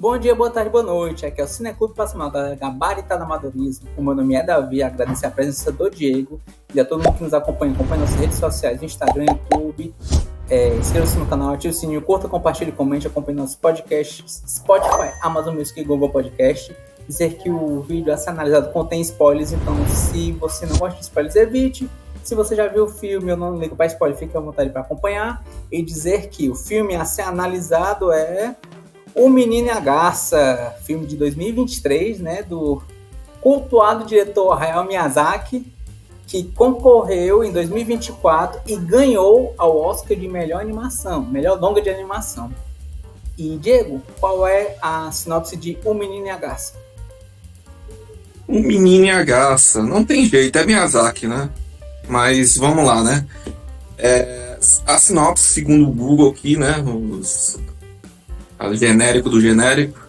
Bom dia, boa tarde, boa noite. Aqui é o Cineclube Passamal da Gabaritado Amadorismo. O meu nome é Davi, agradecer a presença do Diego e a todo mundo que nos acompanha nossas redes sociais, Instagram, YouTube. Inscreva-se no canal, ative o sininho, curta, compartilhe, comente, acompanhe nossos podcasts, Spotify, Amazon Music e Google Podcast. Dizer que o vídeo a ser analisado contém spoilers, então se você não gosta de spoilers, evite. Se você já viu o filme, eu não ligo para spoiler, fique à vontade para acompanhar. E dizer que o filme a ser analisado é O Menino e a Garça, filme de 2023, né, do cultuado diretor Hayao Miyazaki, que concorreu em 2024 e ganhou ao Oscar de melhor animação, melhor longa de animação. E, Diego, qual é a sinopse de O Menino e a Garça? O Menino e a Garça, não tem jeito, é Miyazaki, né? Mas vamos lá, né? A sinopse, segundo o Google aqui, né? O genérico do genérico,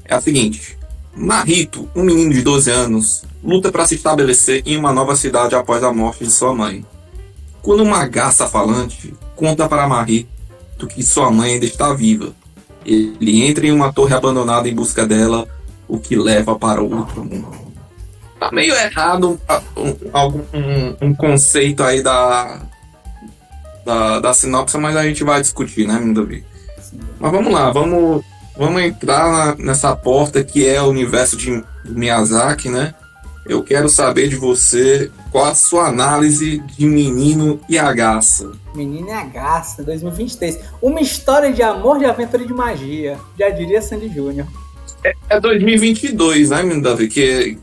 é a seguinte: Marito, um menino de 12 anos, luta para se estabelecer em uma nova cidade após a morte de sua mãe. Quando uma garça falante conta para Marito que sua mãe ainda está viva, ele entra em uma torre abandonada em busca dela, o que leva para outro mundo. Tá meio errado um conceito aí da sinopse, mas a gente vai discutir, né, meu Davi? Mas vamos lá, vamos entrar nessa porta que é o universo de Miyazaki, né? Eu quero saber de você qual a sua análise de Menino e a Garça. Menino e a Garça, 2023. Uma história de amor, de aventura e de magia. Já diria Sandy Júnior. É 2022, né, meu Davi? Que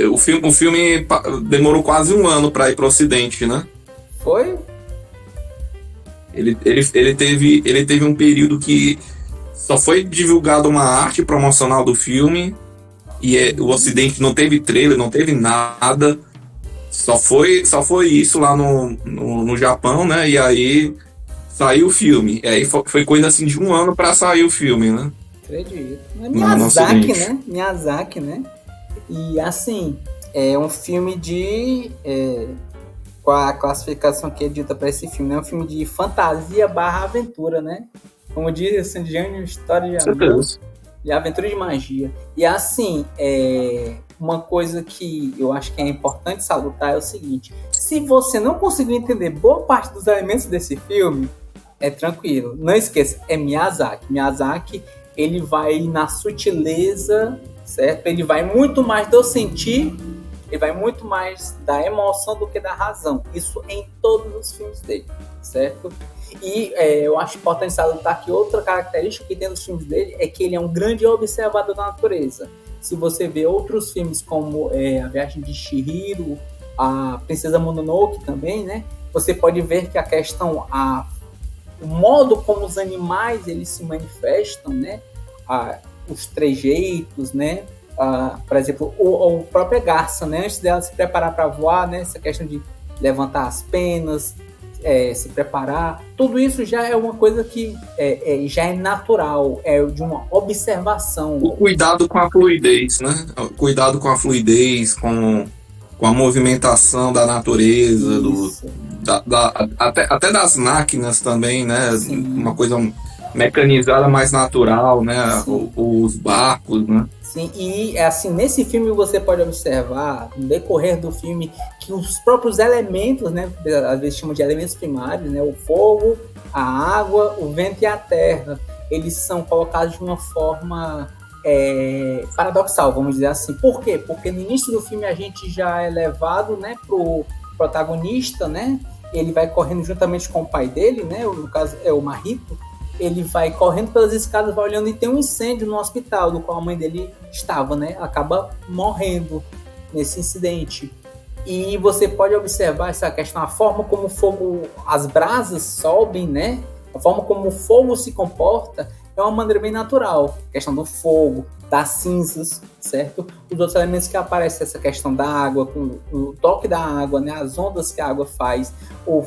o filme demorou quase um ano para ir para o Ocidente, né? Foi? Ele teve um período que só foi divulgada uma arte promocional do filme e o Ocidente não teve trailer, não teve nada. Só foi isso lá no Japão, né? E aí saiu o filme. E aí foi coisa assim de um ano para sair o filme, né? Acredito. É Miyazaki, né? Miyazaki, né? E assim, é um filme com a classificação que é dita para esse filme, é um filme de fantasia / aventura, né? Como diz Sandy Júnior, história de amor, de aventura e de magia. E assim, uma coisa que eu acho que é importante salutar é o seguinte: se você não conseguiu entender boa parte dos elementos desse filme, é tranquilo. Não esqueça, é Miyazaki. Miyazaki, ele vai na sutileza, certo? Ele vai muito mais do sentir, ele vai muito mais da emoção do que da razão. Isso em todos os filmes dele, certo? E eu acho importante salutar que outra característica que tem nos filmes dele é que ele é um grande observador da natureza. Se você vê outros filmes como A Viagem de Chihiro, a Princesa Mononoke também, né? Você pode ver que a questão, o modo como os animais eles se manifestam, né? Os trejeitos, né? Por exemplo, a própria garça, né? Antes dela se preparar para voar, né? Essa questão de levantar as penas, se preparar, tudo isso já é uma coisa que já é natural, é de uma observação. O cuidado com a fluidez, né? O cuidado com a fluidez, com a movimentação da natureza, até das máquinas também, né? Sim. Uma coisa mecanizada mais natural, né? Os barcos, né? Sim, e assim, nesse filme você pode observar, no decorrer do filme, que os próprios elementos, né? Às vezes chamam de elementos primários, né? O fogo, a água, o vento e a terra, eles são colocados de uma forma paradoxal, vamos dizer assim. Por quê? Porque no início do filme a gente já é levado, né, pro protagonista, né? Ele vai correndo juntamente com o pai dele, né? No caso é o Marito. Ele vai correndo pelas escadas, vai olhando e tem um incêndio no hospital, do qual a mãe dele estava, né? Acaba morrendo nesse incidente. E você pode observar essa questão, a forma como o fogo, as brasas sobem, né? A forma como o fogo se comporta é uma maneira bem natural. A questão do fogo, das cinzas, certo? Os outros elementos que aparecem, essa questão da água, com o toque da água, né? As ondas que a água faz, o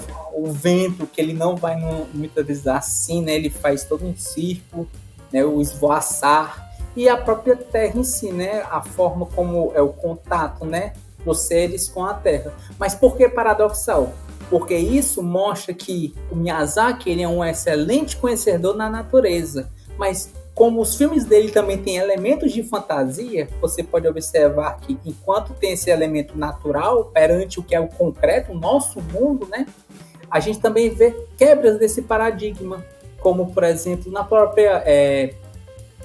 vento, que ele não vai muitas vezes assim, né? Ele faz todo um círculo, né? O esvoaçar. E a própria terra em si, né? A forma como é o contato, né? Dos seres com a terra. Mas por que paradoxal? Porque isso mostra que o Miyazaki ele é um excelente conhecedor da natureza. Mas como os filmes dele também têm elementos de fantasia, você pode observar que enquanto tem esse elemento natural perante o que é o concreto, o nosso mundo, né, a gente também vê quebras desse paradigma, como, por exemplo, na própria...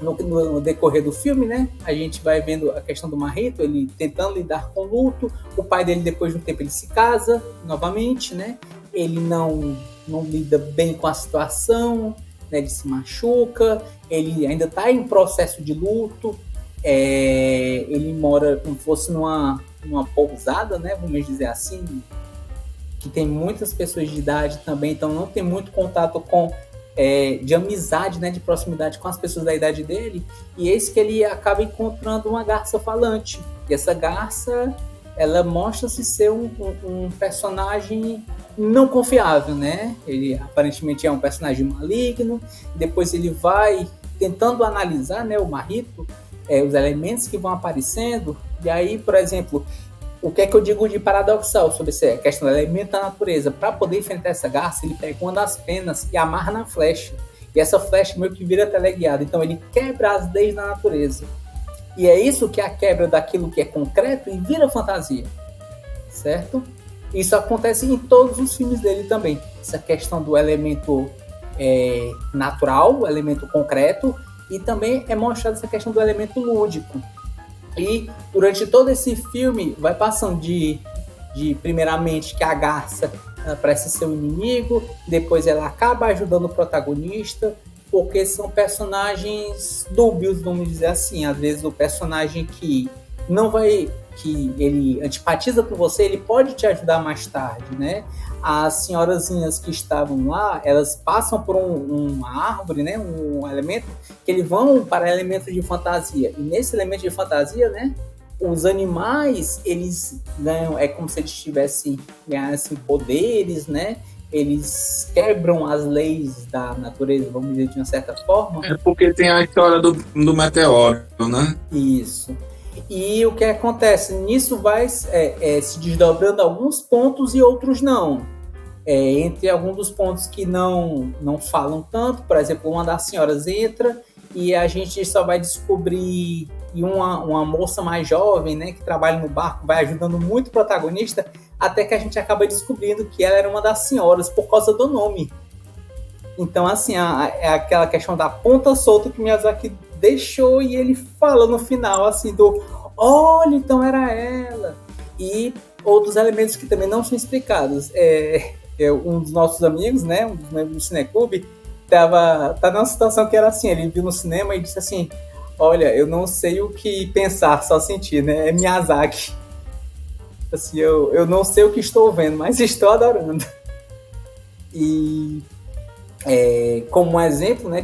No decorrer do filme, né, a gente vai vendo a questão do Marrito, ele tentando lidar com o luto, o pai dele, depois de um tempo, ele se casa novamente, né, ele não lida bem com a situação, né, ele se machuca, ele ainda está em processo de luto, ele mora como se fosse numa pousada, né, vamos dizer assim, que tem muitas pessoas de idade também, então não tem muito contato de amizade, né, de proximidade com as pessoas da idade dele, e eis que ele acaba encontrando uma garça falante. E essa garça, ela mostra-se ser um personagem não confiável, né? Ele aparentemente é um personagem maligno, depois ele vai tentando analisar, né, o Marrito, os elementos que vão aparecendo, e aí, por exemplo, o que é que eu digo de paradoxal sobre essa questão do elemento da natureza? Para poder enfrentar essa garça, ele pega uma das penas e amarra na flecha. E essa flecha meio que vira teleguiada. Então ele quebra as leis da natureza. E é isso que é a quebra daquilo que é concreto e vira fantasia. Certo? Isso acontece em todos os filmes dele também. Essa questão do elemento natural, o elemento concreto, e também é mostrada essa questão do elemento lúdico. E durante todo esse filme vai passando de primeiramente que a garça parece ser um inimigo, depois ela acaba ajudando o protagonista, porque são personagens dúbios, vamos dizer assim. Às vezes o personagem que ele antipatiza com você, ele pode te ajudar mais tarde, né? As senhorazinhas que estavam lá, elas passam por uma árvore, né? Um elemento, que eles vão para elementos de fantasia. E nesse elemento de fantasia, né? Os animais, eles ganham, é como se eles ganhassem poderes, né? Eles quebram as leis da natureza, vamos dizer, de uma certa forma. É porque tem a história do meteoro, né? Isso. E o que acontece? Nisso vai se desdobrando alguns pontos e outros não. Entre alguns dos pontos que não falam tanto, por exemplo, uma das senhoras entra e a gente só vai descobrir, e uma moça mais jovem, né, que trabalha no barco, vai ajudando muito o protagonista, até que a gente acaba descobrindo que ela era uma das senhoras por causa do nome. Então, assim, é aquela questão da ponta solta que Miyazaki deixou, e ele fala no final, assim, olha, então era ela. E outros elementos que também não são explicados. Um dos nossos amigos, né, um dos membros do Cineclube, tá numa situação que era assim, ele viu no cinema e disse assim, olha, eu não sei o que pensar, só sentir, né, é Miyazaki. Assim, eu não sei o que estou vendo, mas estou adorando. E como um exemplo, né,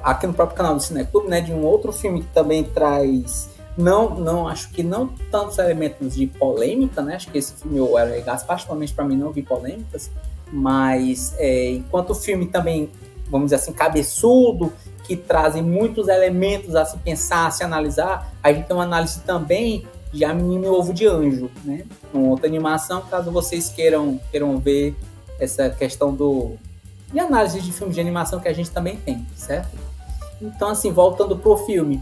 aqui no próprio canal do Cineclube, né, de um outro filme que também traz, acho que não tantos elementos de polêmica, né, acho que esse filme eu era particularmente para mim não vi polêmicas, mas enquanto o filme também, vamos dizer assim, cabeçudo, que trazem muitos elementos a se pensar, a se analisar, a gente tem uma análise também de A Menina e o Ovo de Anjo, né, uma outra animação, caso vocês queiram ver essa questão de análise de filmes de animação que a gente também tem, certo? Então, assim, voltando pro filme,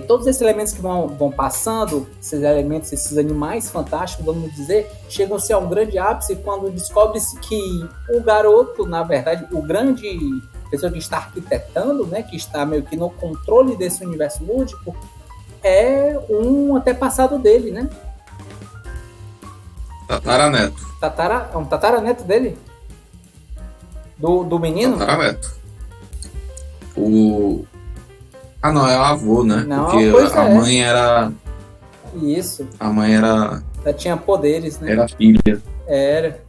todos esses elementos que vão passando, esses elementos, esses animais fantásticos, vamos dizer, chegam-se a um grande ápice quando descobre-se que o garoto, na verdade, o grande pessoa que está arquitetando, né, que está meio que no controle desse universo lúdico, é um antepassado dele, né? Tataraneto. É um tataraneto dele? Do menino? Tataraneto. Não, é o avô, né? Não, porque a mãe era... Isso. A mãe era... Ela tinha poderes, né? Era filha. Era.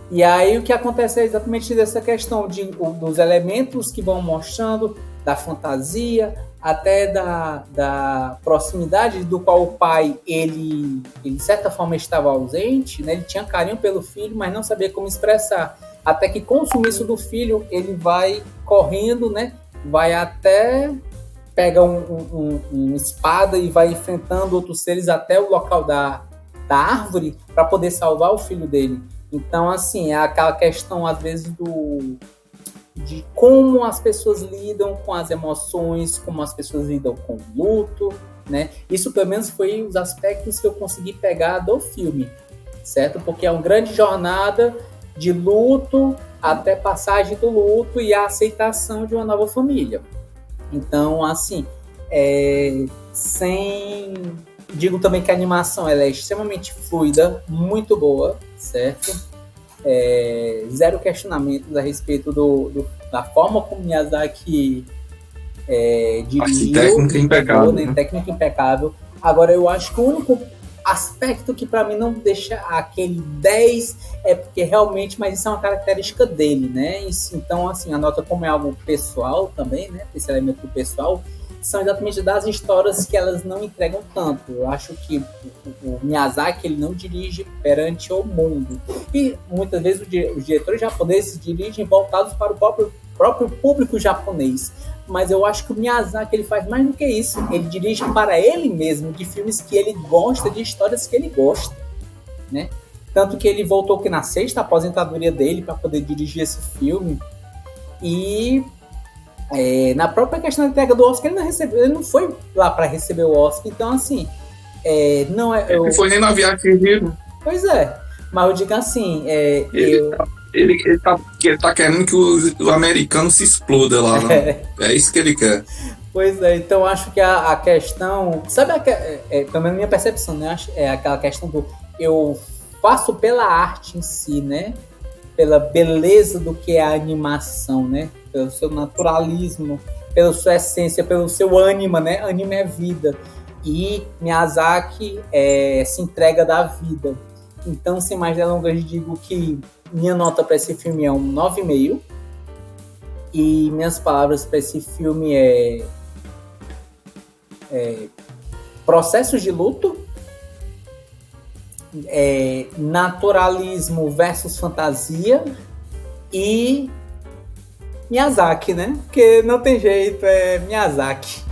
E aí o que acontece é exatamente dessa questão dos elementos que vão mostrando, da fantasia, até da proximidade do qual o pai, ele de certa forma estava ausente, né? Ele tinha carinho pelo filho, mas não sabia como expressar. Até que com o sumiço do filho, ele vai correndo, né? Vai até... pega uma espada e vai enfrentando outros seres até o local da árvore para poder salvar o filho dele. Então, assim, é aquela questão, às vezes, de como as pessoas lidam com as emoções, como as pessoas lidam com o luto, né? Isso pelo menos foi os aspectos que eu consegui pegar do filme, certo? Porque é uma grande jornada de luto até passagem do luto e a aceitação de uma nova família. Então, assim, digo também que a animação ela é extremamente fluida, muito boa, certo? Zero questionamentos a respeito da forma como Miyazaki dirigiu. Técnica impecável. Né? Técnica impecável. Agora, eu acho que o único aspecto que para mim não deixa aquele 10 é porque realmente, mas isso é uma característica dele, né? Isso, então, assim, a nota como é algo pessoal também, né? Esse elemento pessoal, são exatamente das histórias que elas não entregam tanto. Eu acho que o Miyazaki ele não dirige perante o mundo. E muitas vezes os diretores japoneses dirigem voltados para o próprio público japonês. Mas eu acho que o Miyazaki ele faz mais do que isso. Ele dirige para ele mesmo, de filmes que ele gosta, de histórias que ele gosta, né? Tanto que ele voltou aqui na sexta aposentadoria dele para poder dirigir esse filme. E na própria questão da entrega do Oscar, ele não foi lá para receber o Oscar. Então, assim, não é... Ele foi nem na viagem que viram. Pois é. Mas eu digo assim... Ele tá querendo que o americano se exploda lá, né? É isso que ele quer. Pois é, então acho que a questão... Sabe, também a minha percepção, né? É aquela questão do... Eu faço pela arte em si, né? Pela beleza do que é a animação, né? Pelo seu naturalismo, pela sua essência, pelo seu ânima, né? Anima é vida. E Miyazaki se entrega da vida. Então, sem mais delongas, digo que minha nota para esse filme é um 9,5. E minhas palavras para esse filme processos de luto, naturalismo versus fantasia e Miyazaki, né? Porque não tem jeito, é Miyazaki.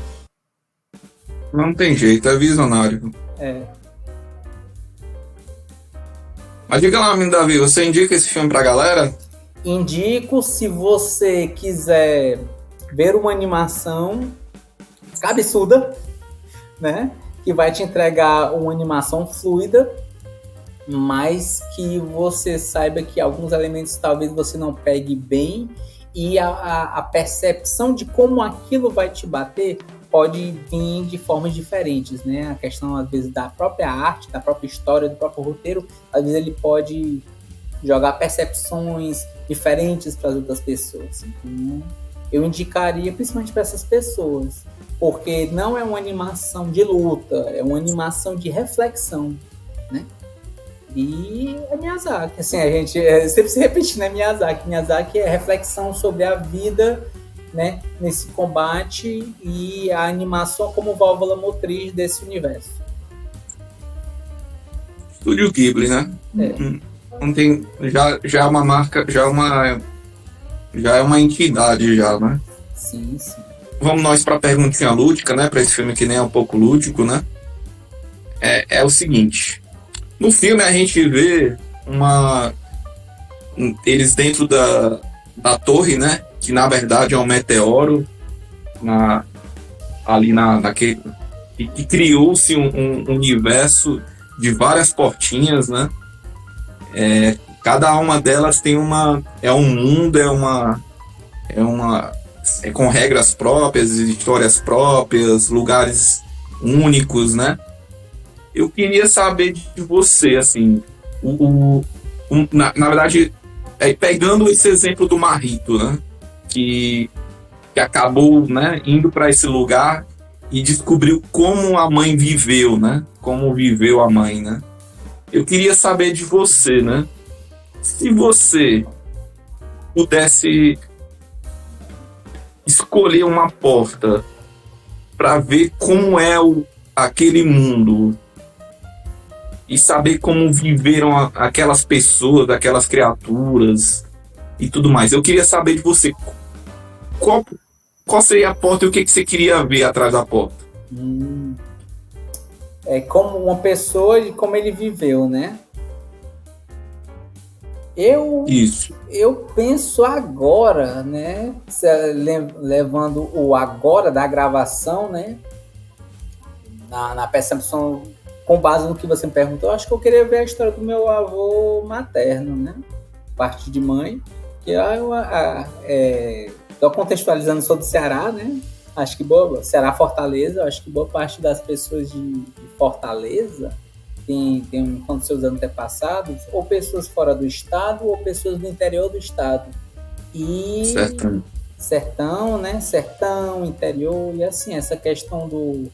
Não tem jeito, é visionário. Mas diga lá, menino Davi, você indica esse filme pra galera? Indico, se você quiser ver uma animação cabeçuda, né? Que vai te entregar uma animação fluida, mas que você saiba que alguns elementos talvez você não pegue bem e a percepção de como aquilo vai te bater pode vir de formas diferentes, né? A questão, às vezes, da própria arte, da própria história, do próprio roteiro, às vezes ele pode jogar percepções diferentes para as outras pessoas. Então, eu indicaria principalmente para essas pessoas, porque não é uma animação de luta, é uma animação de reflexão, né? E é Miyazaki, assim, a gente sempre se repete, né? Miyazaki é reflexão sobre a vida, né, nesse combate e a animação como válvula motriz desse universo. Estúdio Ghibli, né? Não tem, já é uma marca, já é uma entidade já, né? Sim. Vamos nós para a perguntinha lúdica, né? Para esse filme que nem é um pouco lúdico, né? É o seguinte: no filme a gente vê eles dentro da torre, né? Que na verdade é um meteoro que criou-se um universo de várias portinhas, né? Cada uma delas tem um mundo, com regras próprias, histórias próprias, lugares únicos, né? Eu queria saber de você, assim, na verdade, pegando esse exemplo do Marrito, né? Que acabou, né, indo para esse lugar e descobriu como a mãe viveu, né? Como viveu a mãe, né? Eu queria saber de você, né? Se você pudesse escolher uma porta para ver como é aquele mundo e saber como viveram aquelas pessoas, aquelas criaturas e tudo mais, eu queria saber de você qual seria a porta e o que você queria ver atrás da porta. Como uma pessoa e como ele viveu, né? Isso. Eu penso agora, né? Levando o agora da gravação, né? Na percepção, com base no que você me perguntou, acho que eu queria ver a história do meu avô materno, né? Parte de mãe, que tô contextualizando sobre o Ceará, né? Acho que Ceará, Fortaleza, acho que boa parte das pessoas de Fortaleza tem com seus antepassados, ou pessoas fora do estado, ou pessoas do interior do estado. E sertão, né? Sertão, interior, e assim, essa questão de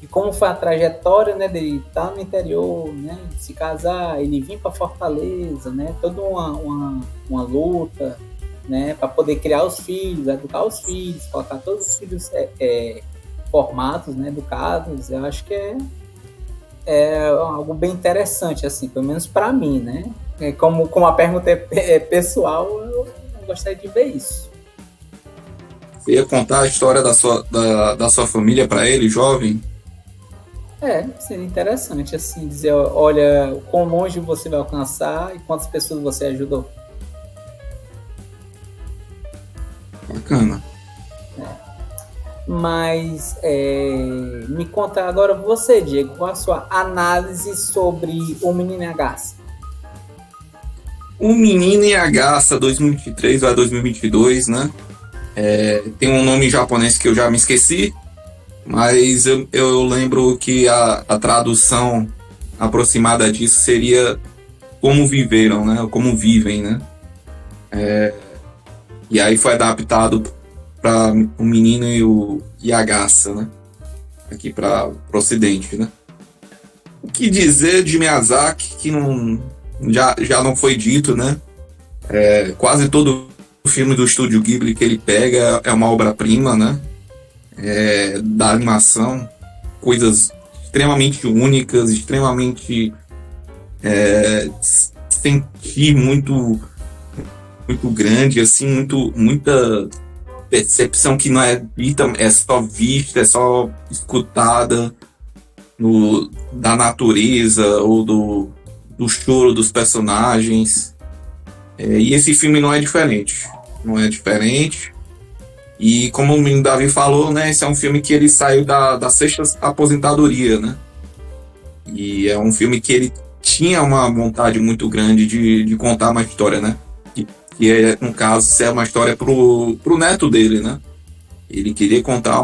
como foi a trajetória, né, dele estar no interior, né, se casar, ele vir para Fortaleza, né, toda uma luta, né, para poder criar os filhos, educar os filhos, colocar todos os filhos formados, né, educados. Eu acho que é algo bem interessante, assim, pelo menos para mim, né. Como a pergunta é pessoal, eu gostaria de ver isso. Você ia contar a história da sua família para ele, jovem? Seria interessante, assim, dizer, olha, quão longe você vai alcançar e quantas pessoas você ajudou. Bacana. Mas, me conta agora você, Diego, qual a sua análise sobre O Menino e a Garça? O Menino e a Garça 2023 a 2022, né? Tem um nome japonês que eu já me esqueci, mas eu lembro que a tradução aproximada disso seria Como Viveram, né? Como Vivem, né? E aí foi adaptado para O Menino e a Garça, né? Aqui para o Ocidente, né? O que dizer de Miyazaki que já não foi dito, né? Quase todo o filme do Estúdio Ghibli que ele pega é uma obra-prima, né? Da animação, coisas extremamente únicas, extremamente sentir muito grande, assim, muita percepção que não é dita, é só vista, é só escutada da natureza ou do choro dos personagens. E esse filme não é diferente. E como o Davi falou, né, esse é um filme que ele saiu da sexta aposentadoria, né? E é um filme que ele tinha uma vontade muito grande de contar uma história, né? Que é, no caso, ser uma história pro neto dele, né? Ele queria contar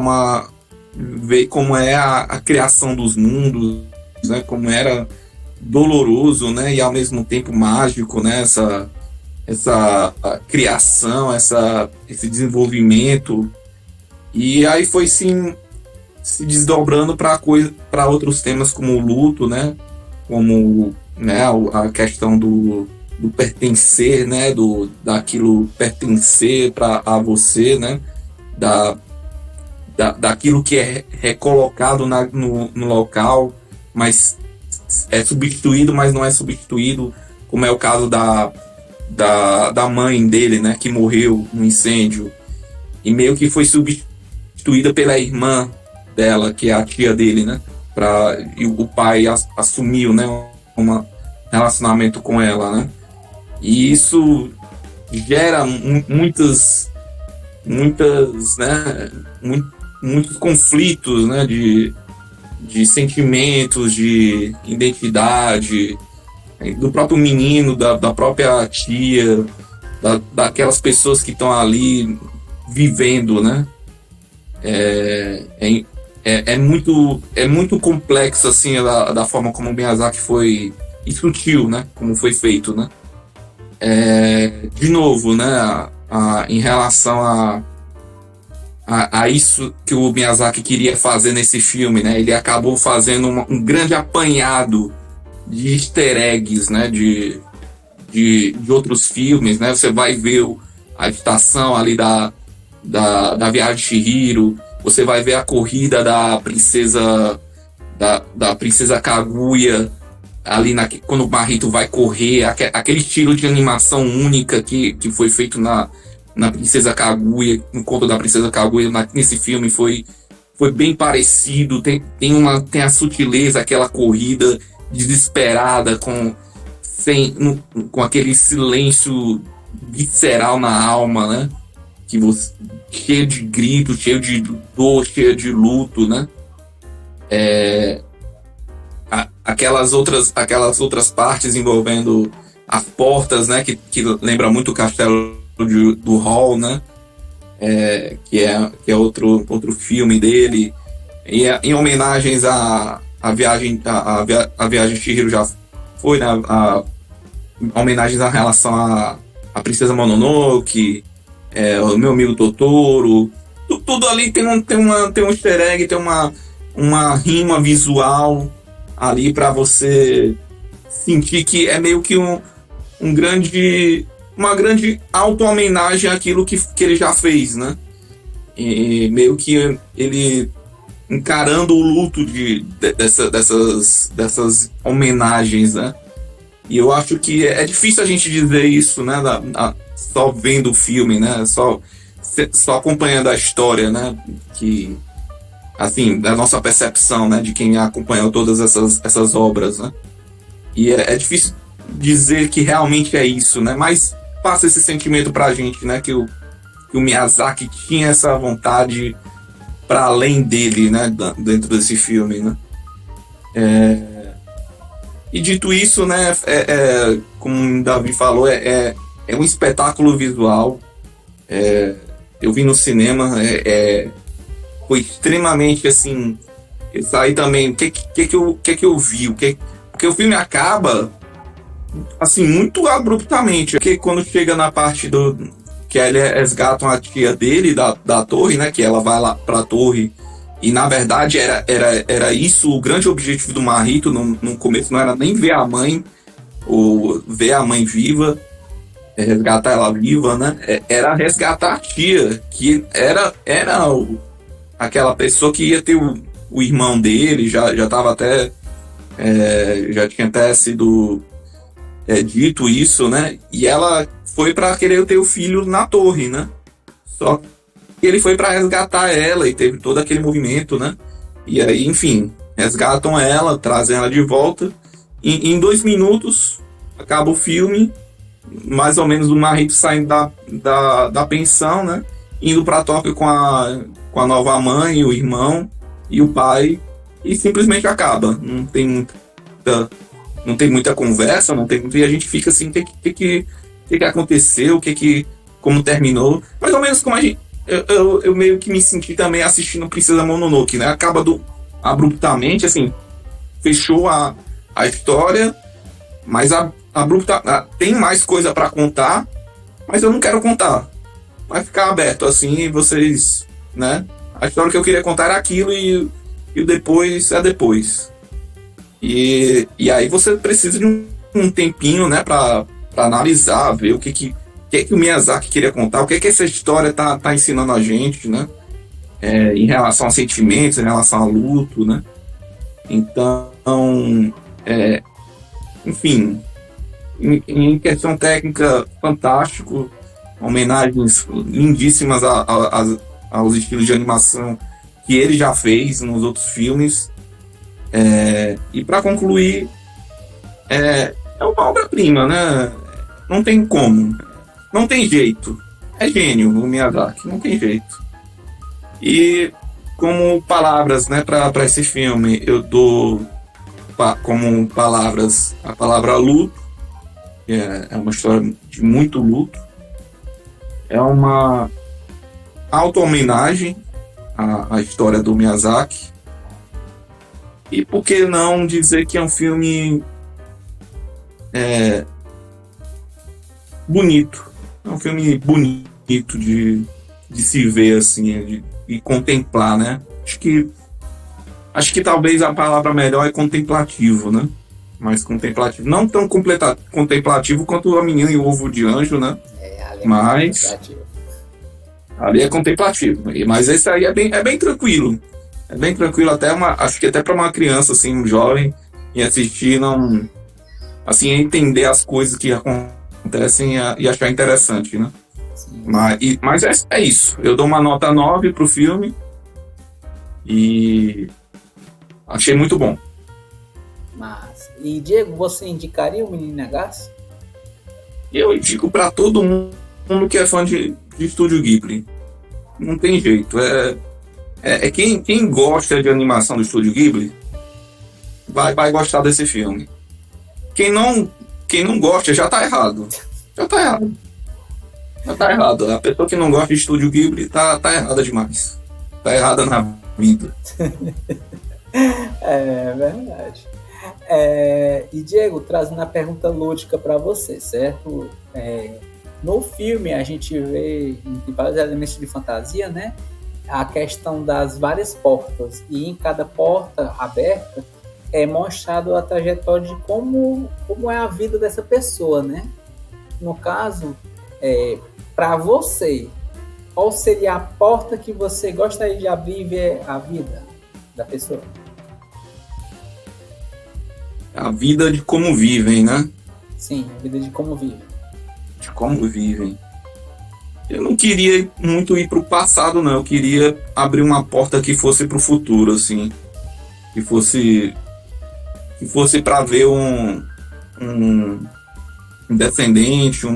ver como é a criação dos mundos, né? Como era doloroso, né? E ao mesmo tempo mágico, né? Essa criação, esse desenvolvimento. E aí foi se desdobrando para outros temas como o luto, né? Como, né, a questão do pertencer, né? Daquilo pertencer a você, né? Daquilo que é recolocado no local, mas é substituído, mas não é substituído, como é o caso da mãe dele, né, que morreu no incêndio, e meio que foi substituída pela irmã dela, que é a tia dele, né, e o pai assumiu, né, um relacionamento com ela, né, e isso gera muitos conflitos, né, de sentimentos, de identidade, do próprio menino, da própria tia, daquelas pessoas que estão ali vivendo, né? É muito complexo, assim, da forma como o Miyazaki foi, e sutil, né? Como foi feito, né? De novo, né? Em relação a isso que o Miyazaki queria fazer nesse filme, né? Ele acabou fazendo um grande apanhado de easter eggs, né? De outros filmes, né? Você vai ver a estação ali da Viagem de Chihiro, você vai ver a corrida da princesa da princesa Kaguya ali quando o Barrito vai correr, aquele estilo de animação única que foi feito na Princesa Kaguya, no conto da Princesa Kaguya, nesse filme foi bem parecido. Tem a sutileza, aquela corrida desesperada, com aquele silêncio visceral na alma, né? Cheio de grito, cheio de dor, cheio de luto, né? Aquelas outras partes envolvendo as portas, né? Que lembra muito o castelo do Hall, né? Que é outro filme dele. E em homenagens à viagem, a viagem de Chihiro já foi, né? Homenagens à relação à Princesa Mononoke, o Meu Amigo Totoro, tudo ali tem um easter egg, tem uma rima visual ali para você sentir que é meio que uma grande auto-homenagem àquilo que ele já fez, né? E meio que ele encarando o luto dessas homenagens, né? E eu acho que é difícil a gente dizer isso, né? Só vendo o filme, né? Só acompanhando a história, né? Que, assim, da nossa percepção, né? De quem acompanhou todas essas obras, né? E é difícil dizer que realmente é isso, né? Mas passa esse sentimento pra gente, né? Que o Miyazaki tinha essa vontade para além dele, né? Dentro desse filme, né? E dito isso, né? Como o Davi falou, é um espetáculo visual. Eu vi no cinema, foi extremamente assim. Eu saí também. O que eu vi? Porque o filme acaba assim, muito abruptamente. Porque quando chega na parte que eles resgatam a tia dele da torre, né? Que ela vai lá pra torre. E na verdade era isso o grande objetivo do Mahito no começo, não era nem ver a mãe, ou ver a mãe viva, resgatar ela viva, né? Era resgatar a tia, que era aquela pessoa que ia ter o irmão dele, já tava até. Já tinha até sido dito isso, né? E ela foi para querer ter o filho na torre, né? Só que ele foi para resgatar ela e teve todo aquele movimento, né? E aí, enfim, resgatam ela, trazem ela de volta. E em 2 minutos acaba o filme, mais ou menos o Mahito saindo da pensão, né? Indo para Tóquio com a nova mãe, o irmão e o pai, e simplesmente acaba. Não tem muita conversa, e a gente fica assim, o que aconteceu, como terminou, mais ou menos como a gente. Eu meio que me senti também assistindo Princesa Mononoke, né? Acaba abruptamente, assim, fechou a história, mas tem mais coisa para contar, mas eu não quero contar. Vai ficar aberto, assim, e vocês, né? A história que eu queria contar era aquilo e o depois é depois. E aí você precisa de um tempinho, né, para analisar, ver o que o Miyazaki queria contar, o que essa história tá ensinando a gente, né? Em relação a sentimentos, em relação a luto, né? Então, enfim, em questão técnica, fantástico, homenagens lindíssimas aos estilos de animação que ele já fez nos outros filmes. E para concluir, é uma obra-prima, né? Não tem como. Não tem jeito. É gênio o Miyazaki, não tem jeito. E como palavras, né, para esse filme, eu dou como palavras a palavra luto, que é uma história de muito luto. É uma auto-homenagem à história do Miyazaki. E por que não dizer que é um filme bonito? É um filme bonito de se ver, assim, de contemplar, né? Acho que talvez a palavra melhor é contemplativo, né? Mais contemplativo. Não tão contemplativo quanto A Menina e o Ovo de Anjo, né? Mas ali é contemplativo. Mas esse aí é bem tranquilo. É bem tranquilo, acho que até para uma criança, assim, um jovem, e assistir, não, assim, entender as coisas que acontecem e achar interessante, né? Mas é isso. Eu dou uma nota 9 pro filme e achei muito bom. Mas E, Diego, você indicaria o Menino H? Eu indico para todo mundo que é fã de Estúdio Ghibli. Não tem jeito. Quem gosta de animação do Estúdio Ghibli vai gostar desse filme. Quem não gosta já tá errado. Já tá errado. Já tá errado. A pessoa que não gosta de Estúdio Ghibli tá errada demais. Tá errada na vida. É verdade. E Diego, trazendo a pergunta lúdica para você, certo? No filme a gente vê em vários elementos de fantasia, né? A questão das várias portas, e em cada porta aberta é mostrado a trajetória de como é a vida dessa pessoa, né? No caso, para você, qual seria a porta que você gostaria de abrir e ver a vida da pessoa? A vida de como vivem, né? Sim, a vida de como vivem. De como vivem. Eu não queria muito ir pro passado, não. Eu queria abrir uma porta que fosse pro futuro, assim. Que fosse para ver um descendente,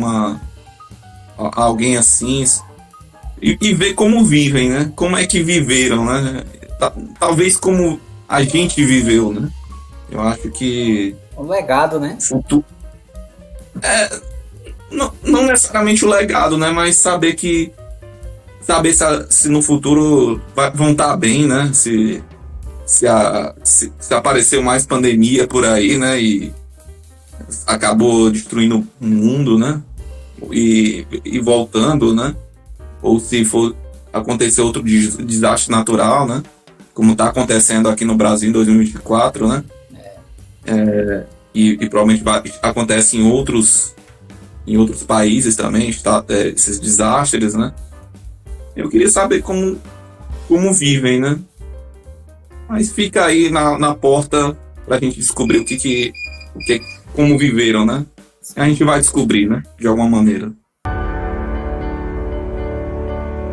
alguém assim, e ver como vivem, né? Como é que viveram, né? Talvez como a gente viveu, né? Eu acho que um legado, né? Futuro não necessariamente o legado, né? Mas saber se no futuro vão estar bem, né? Se apareceu mais pandemia por aí, né? E acabou destruindo o mundo, né? E voltando, né? Ou se for acontecer outro desastre natural, né? Como está acontecendo aqui no Brasil em 2024, né? E provavelmente acontece em outros países também, esses desastres, né? Eu queria saber como vivem, né? Mas fica aí na porta pra gente descobrir como viveram, né? A gente vai descobrir, né? De alguma maneira.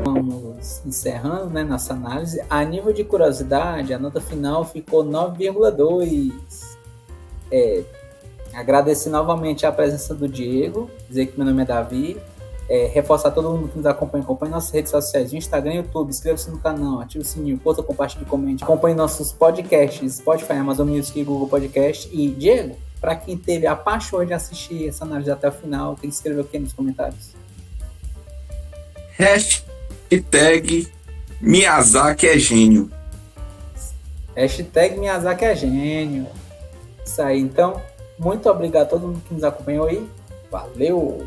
Vamos encerrando, né, nossa análise. A nível de curiosidade, a nota final ficou 9,2. Agradecer novamente a presença do Diego, dizer que meu nome é Davi, reforçar todo mundo que nos acompanha nossas redes sociais, Instagram e YouTube, inscreva-se no canal, ative o sininho, curta, compartilhe, comente, acompanhe nossos podcasts, Spotify, Amazon Music e Google Podcast. E Diego, para quem teve a paixão de assistir essa análise até o final, tem que escrever o que nos comentários? Hashtag Miyazaki é gênio. Hashtag Miyazaki é gênio. Isso aí, então, muito obrigado a todo mundo que nos acompanhou aí. Valeu!